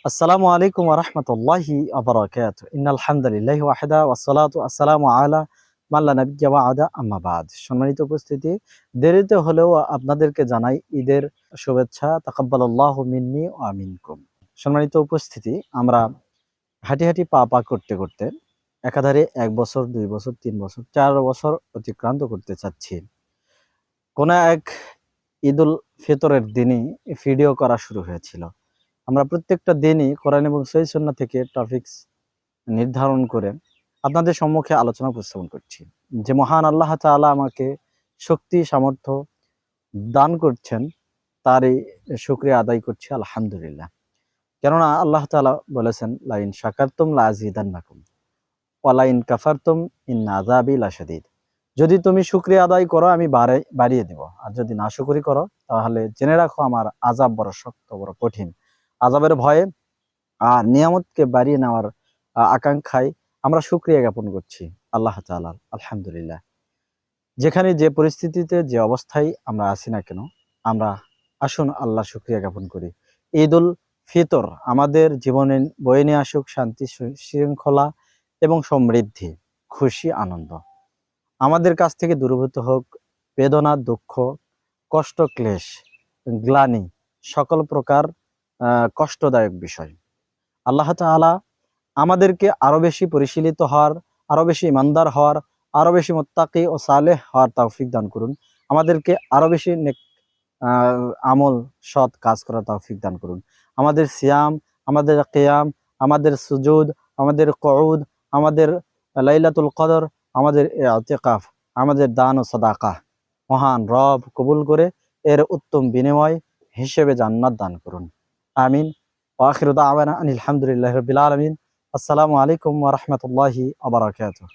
আসসালামু আলাইকুম ওয়া রাহমাতুল্লাহি ওয়া বারাকাতুহু। ইন্নাল হামদালিল্লাহি ওয়াহদা ওয়াসসালাতু ওয়াসসালামু আলা মান লা নাবিয়্যা বা'দা আম্মা বা'দ। সম্মানিত উপস্থিতি, দেরিতে হলেও আপনাদেরকে জানাই ঈদের শুভেচ্ছা। তাকাব্বালাল্লাহু মিন্নি ওয়া মিনকুম। সম্মানিত উপস্থিতি, আমরা হাঁটি, হাঁটি পা, পা করতে, করতে একাধারে ১ বছর, ২ বছর, ৩ বছর, ৪ বছর অতিক্রান্ত করতে চাচ্ছি। কোন এক ঈদুল ফিতরের দিনই ভিডিও করা শুরু হয়েছিল। আমরা প্রত্যেকটা দিনই কোরআন এবং সহিহ সুন্নাহ থেকে টপিকস নির্ধারণ করে আপনাদের সম্মুখে আলোচনা উপস্থাপন করছি। যে মহান আল্লাহ তাআলা আমাকে শক্তি সামর্থ্য দান করছেন, তারই শুকরিয়া আদায় করছি আলহামদুলিল্লাহ। কেননা আল্লাহ তাআলা বলেছেন, লাইন শাকারতুম লাযিদান্নাকুম ওয়া লাইন কাফারতুম ইন্না আযাবি লাশাদীদ। যদি তুমি শুকরিয়া আদায় করো আমি বাড়িয়ে দেব, আর যদি নাশুকরি করো তাহলে জেনে রাখো আমার আযাব বড় শক্ত, বড় কঠিন। আযাবের ভয়ে আর নিয়ামতকে বাড়িয়ে নেওয়ার আকাঙ্ক্ষায় আমরা শুকরিয়া জ্ঞাপন করছি আল্লাহ তাআলার। আলহামদুলিল্লাহ। যেখানে যে পরিস্থিতিতে যে অবস্থায় আমরা আছি না কেন, আমরা আসুন আল্লাহ শুকরিয়া জ্ঞাপন করি। ঈদুল ফিতর আমাদের জীবনে বয়ে নিয়ে আসুক শান্তি, শৃঙ্খলা এবং সমৃদ্ধি, খুশি, আনন্দ। আমাদের কাছ থেকে দূরীভূত হোক বেদনা, দুঃখ, কষ্ট, ক্লেশ, গ্লানি, সকল প্রকার কষ্টদায়ক বিষয়। আল্লাহ তাআলা আমাদেরকে আরো বেশি পরিশীলিত হওয়ার, আরো বেশি ইমানদার হওয়ার, আরো বেশি মুত্তাকি ও সালেহ হওয়ার তৌফিক দান করুন। আমাদেরকে আরো বেশি নেক আমল, সৎ কাজ করার তৌফিক দান করুন। আমাদের সিয়াম, আমাদের কিয়াম, আমাদের সুজুদ, আমাদের কুউদ, আমাদের লাইলাতুল কদর, আমাদের ইতিকাফ, আমাদের দান ও সাদাকা মহান রব কবুল করে এর উত্তম বিনিময় হিসেবে জান্নাত দান করুন। আমিন। ওয়া আখিরু দাওয়ানা আনিল হামদুলিল্লাহি রাব্বিল আলামিন। আসসালামু আলাইকুম ওয়া রাহমাতুল্লাহি ওয়া বারাকাতুহু।